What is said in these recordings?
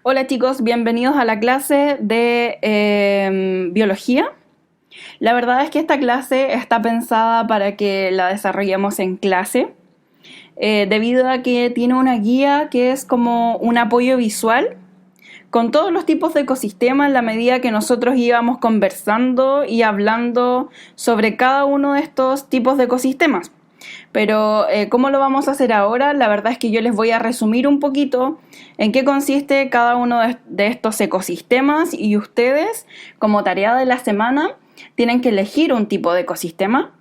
Hola chicos, bienvenidos a la clase de biología. La verdad es que esta clase está pensada para que la desarrollemos en clase, debido a que tiene una guía que es como un apoyo visual con todos los tipos de ecosistemas en la medida que nosotros íbamos conversando y hablando sobre cada uno de estos tipos de ecosistemas. Pero ¿cómo lo vamos a hacer ahora? La verdad es que yo les voy a resumir un poquito en qué consiste cada uno de estos ecosistemas y ustedes, como tarea de la semana, tienen que elegir un tipo de ecosistema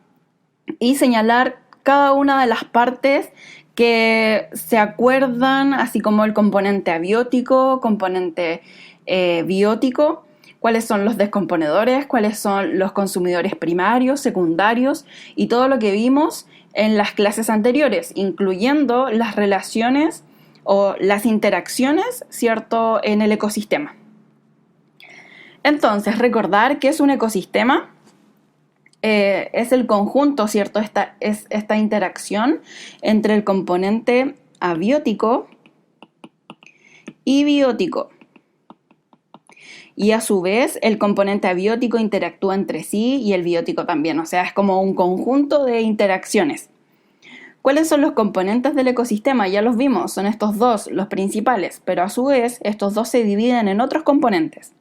y señalar cada una de las partes que se acuerdan, así como el componente abiótico, componente biótico, cuáles son los descomponedores, cuáles son los consumidores primarios, secundarios y todo lo que vimos en las clases anteriores, incluyendo las relaciones o las interacciones, ¿cierto?, en el ecosistema. Entonces, recordar que es un ecosistema. Es el conjunto, ¿cierto? Esta interacción entre el componente abiótico y biótico. Y a su vez, el componente abiótico interactúa entre sí y el biótico también. O sea, es como un conjunto de interacciones. ¿Cuáles son los componentes del ecosistema? Ya los vimos, son estos dos, los principales, pero a su vez, estos dos se dividen en otros componentes.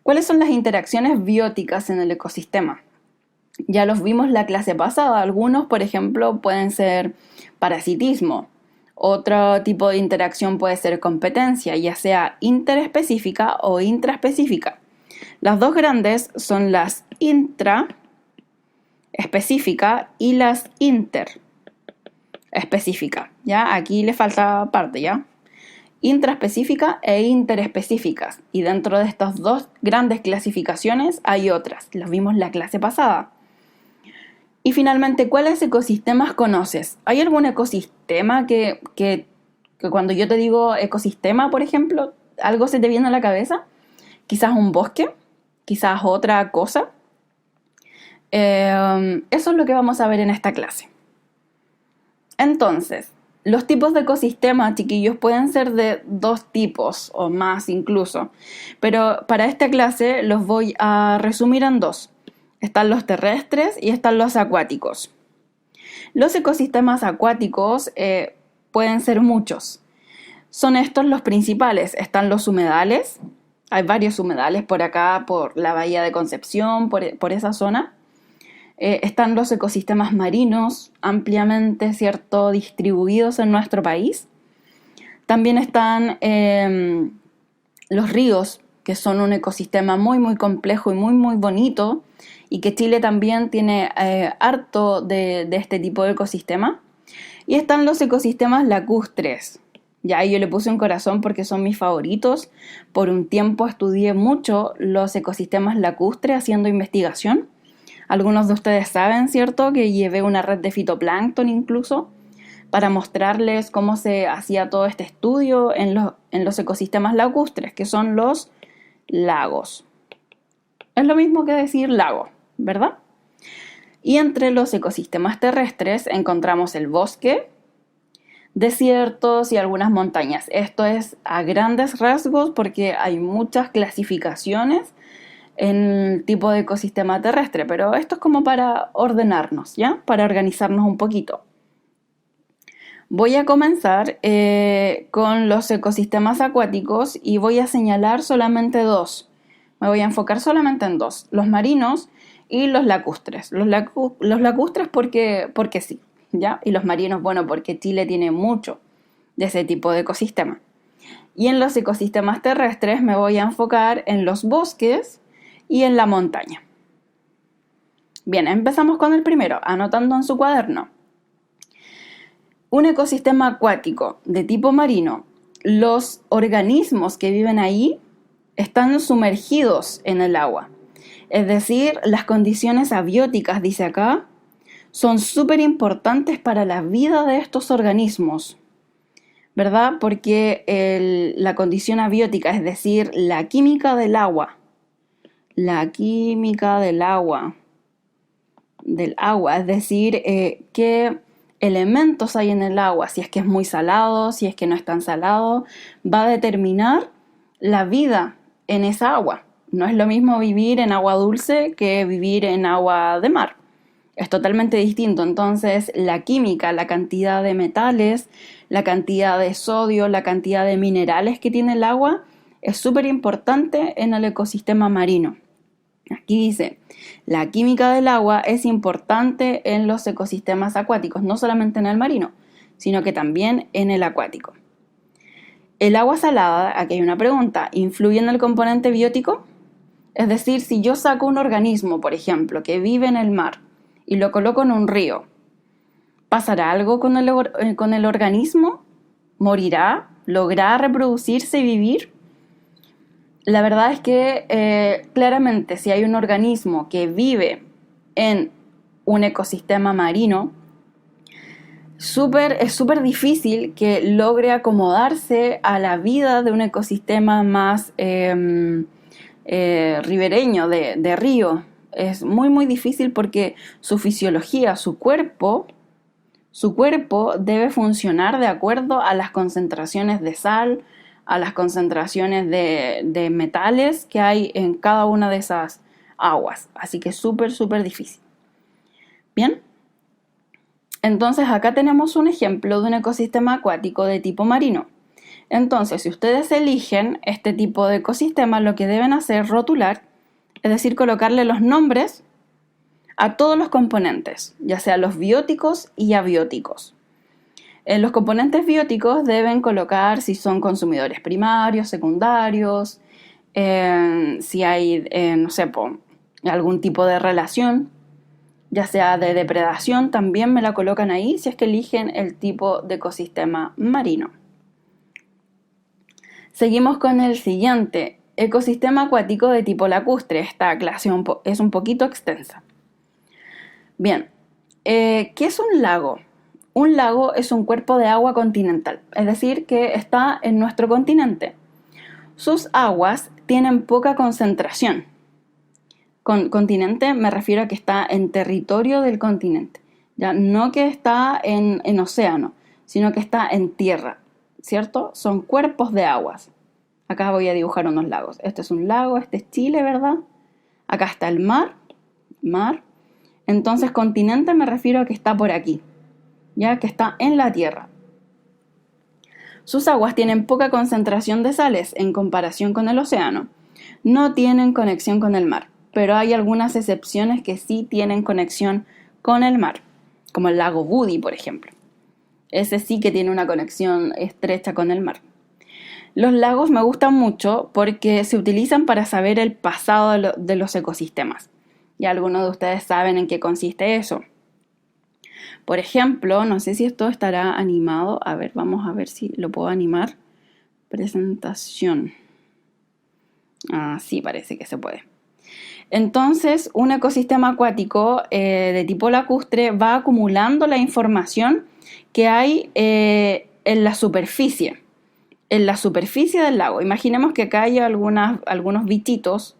¿Cuáles son las interacciones bióticas en el ecosistema? Ya los vimos la clase pasada. Algunos, por ejemplo, pueden ser parasitismo. Otro tipo de interacción puede ser competencia, ya sea interespecífica o intraespecífica. Las dos grandes son las intraespecífica y las interespecífica. ¿Ya? Aquí le falta parte, ¿ya? Intraespecífica e interespecíficas. Y dentro de estas dos grandes clasificaciones hay otras. Las vimos la clase pasada. Y finalmente, ¿cuáles ecosistemas conoces? ¿Hay algún ecosistema que cuando yo te digo ecosistema, por ejemplo, algo se te viene a la cabeza? Quizás un bosque, quizás otra cosa. Eso es lo que vamos a ver en esta clase. Entonces, los tipos de ecosistemas, chiquillos, pueden ser de dos tipos o más incluso. Pero para esta clase los voy a resumir en dos. Están los terrestres y están los acuáticos. Los ecosistemas acuáticos pueden ser muchos. Son estos los principales. Están los humedales. Hay varios humedales por acá, por la bahía de Concepción, por esa zona. Están los ecosistemas marinos, ampliamente, ¿cierto?, distribuidos en nuestro país. También están los ríos, que son un ecosistema muy, muy complejo y muy, muy bonito, y que Chile también tiene harto de este tipo de ecosistema. Y están los ecosistemas lacustres. Ya, yo le puse un corazón porque son mis favoritos. Por un tiempo estudié mucho los ecosistemas lacustres haciendo investigación. Algunos de ustedes saben, ¿cierto?, que llevé una red de fitoplancton incluso para mostrarles cómo se hacía todo este estudio en los ecosistemas lacustres, que son los lagos. Es lo mismo que decir lago, ¿verdad? Y entre los ecosistemas terrestres encontramos el bosque, desiertos y algunas montañas. Esto es a grandes rasgos porque hay muchas clasificaciones en el tipo de ecosistema terrestre, pero esto es como para ordenarnos, ¿ya? Para organizarnos un poquito. Voy a comenzar con los ecosistemas acuáticos y voy a señalar solamente dos. Me voy a enfocar solamente en dos, los marinos y los lacustres. Los lacustres porque sí, ¿ya? Y los marinos, bueno, porque Chile tiene mucho de ese tipo de ecosistema. Y en los ecosistemas terrestres me voy a enfocar en los bosques y en la montaña. Bien, empezamos con el primero, anotando en su cuaderno. Un ecosistema acuático de tipo marino, los organismos que viven ahí están sumergidos en el agua. Es decir, las condiciones abióticas, dice acá, son súper importantes para la vida de estos organismos, ¿verdad? Porque la condición abiótica, es decir, la química del agua, es decir, qué elementos hay en el agua, si es que es muy salado, si es que no es tan salado, va a determinar la vida en esa agua. No es lo mismo vivir en agua dulce que vivir en agua de mar. Es totalmente distinto. Entonces, la química, la cantidad de metales, la cantidad de sodio, la cantidad de minerales que tiene el agua es súper importante en el ecosistema marino. Aquí dice, la química del agua es importante en los ecosistemas acuáticos, no solamente en el marino, sino que también en el acuático. ¿El agua salada, aquí hay una pregunta, influye en el componente biótico? Es decir, si yo saco un organismo, por ejemplo, que vive en el mar y lo coloco en un río, ¿pasará algo con el organismo? ¿Morirá? ¿Logrará reproducirse y vivir? La verdad es que claramente si hay un organismo que vive en un ecosistema marino, es súper difícil que logre acomodarse a la vida de un ecosistema más ribereño, de río. Es muy muy difícil porque su fisiología, su cuerpo debe funcionar de acuerdo a las concentraciones de sal, a las concentraciones de metales que hay en cada una de esas aguas. Así que es súper, súper difícil. Bien, entonces acá tenemos un ejemplo de un ecosistema acuático de tipo marino. Entonces, si ustedes eligen este tipo de ecosistema, lo que deben hacer es rotular, es decir, colocarle los nombres a todos los componentes, ya sea los bióticos y abióticos. Los componentes bióticos deben colocar si son consumidores primarios, secundarios, si hay, no sé, algún tipo de relación, ya sea de depredación, también me la colocan ahí si es que eligen el tipo de ecosistema marino. Seguimos con el siguiente, ecosistema acuático de tipo lacustre. Esta clase es un poquito extensa. Bien, ¿qué es un lago? Un lago es un cuerpo de agua continental, es decir, que está en nuestro continente. Sus aguas tienen poca concentración. Con continente me refiero a que está en territorio del continente, ¿ya? No que está en océano, sino que está en tierra, ¿cierto? Son cuerpos de aguas. Acá voy a dibujar unos lagos. Este es un lago, este es Chile, ¿verdad? Acá está el mar. Entonces continente me refiero a que está por aquí, ya que está en la tierra. Sus aguas tienen poca concentración de sales en comparación con el océano. No tienen conexión con el mar, pero hay algunas excepciones que sí tienen conexión con el mar, como el lago Budi, por ejemplo. Ese sí que tiene una conexión estrecha con el mar. Los lagos me gustan mucho porque se utilizan para saber el pasado de los ecosistemas. Y algunos de ustedes saben en qué consiste eso. Por ejemplo, no sé si esto estará animado. A ver, vamos a ver si lo puedo animar. Presentación. Sí, parece que se puede. Entonces, un ecosistema acuático de tipo lacustre va acumulando la información que hay en la superficie del lago. Imaginemos que acá hay algunos bichitos,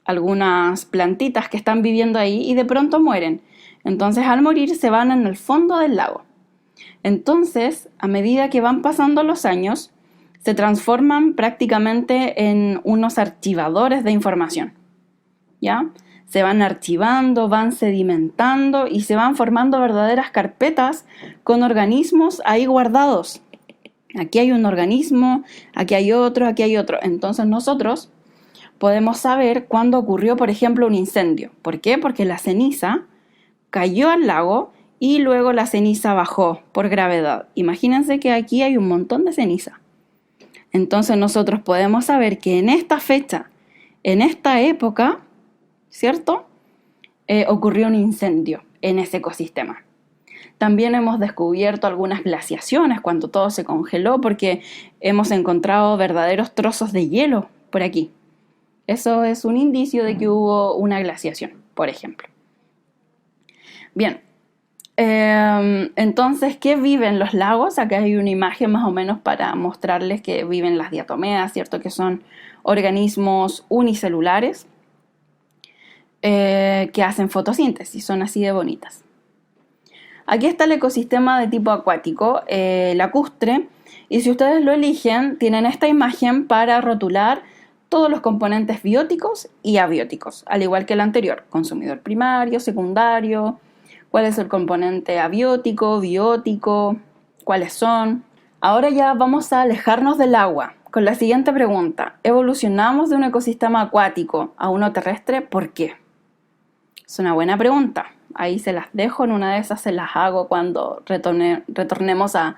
algunas plantitas que están viviendo ahí y de pronto mueren. Entonces, al morir se van en el fondo del lago. Entonces, a medida que van pasando los años, se transforman prácticamente en unos archivadores de información. ¿Ya? Se van archivando, van sedimentando y se van formando verdaderas carpetas con organismos ahí guardados. Aquí hay un organismo, aquí hay otro, aquí hay otro. Entonces nosotros podemos saber cuándo ocurrió, por ejemplo, un incendio. ¿Por qué? Porque la ceniza cayó al lago y luego la ceniza bajó por gravedad. Imagínense que aquí hay un montón de ceniza. Entonces nosotros podemos saber que en esta fecha, en esta época, ¿cierto? Ocurrió un incendio en ese ecosistema. También hemos descubierto algunas glaciaciones cuando todo se congeló porque hemos encontrado verdaderos trozos de hielo por aquí. Eso es un indicio de que hubo una glaciación, por ejemplo. Bien, entonces, ¿qué viven los lagos? Acá hay una imagen más o menos para mostrarles que viven las diatomeas, ¿cierto? Que son organismos unicelulares que hacen fotosíntesis, son así de bonitas. Aquí está el ecosistema de tipo acuático, lacustre, y si ustedes lo eligen, tienen esta imagen para rotular todos los componentes bióticos y abióticos, al igual que el anterior, consumidor primario, secundario, cuál es el componente abiótico, biótico, cuáles son. Ahora ya vamos a alejarnos del agua con la siguiente pregunta. ¿Evolucionamos de un ecosistema acuático a uno terrestre? ¿Por qué? Es una buena pregunta. Ahí se las dejo, en una de esas se las hago cuando retornemos a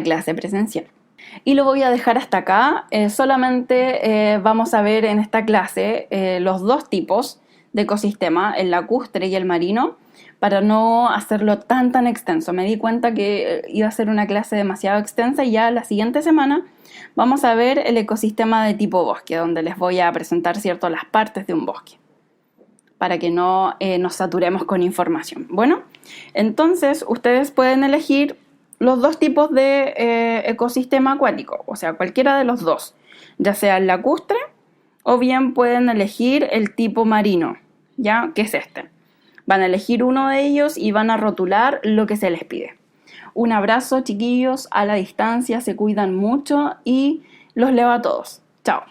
clase presencial. Y lo voy a dejar hasta acá. Solamente vamos a ver en esta clase los dos tipos de ecosistema, el lacustre y el marino, para no hacerlo tan extenso. Me di cuenta que iba a ser una clase demasiado extensa y ya la siguiente semana vamos a ver el ecosistema de tipo bosque, donde les voy a presentar, ¿cierto?, las partes de un bosque, para que no nos saturemos con información. Bueno, entonces ustedes pueden elegir los dos tipos de ecosistema acuático, o sea, cualquiera de los dos, ya sea el lacustre o bien pueden elegir el tipo marino, ¿ya? Que es este. Van a elegir uno de ellos y van a rotular lo que se les pide. Un abrazo, chiquillos, a la distancia, se cuidan mucho y los leo a todos. Chao.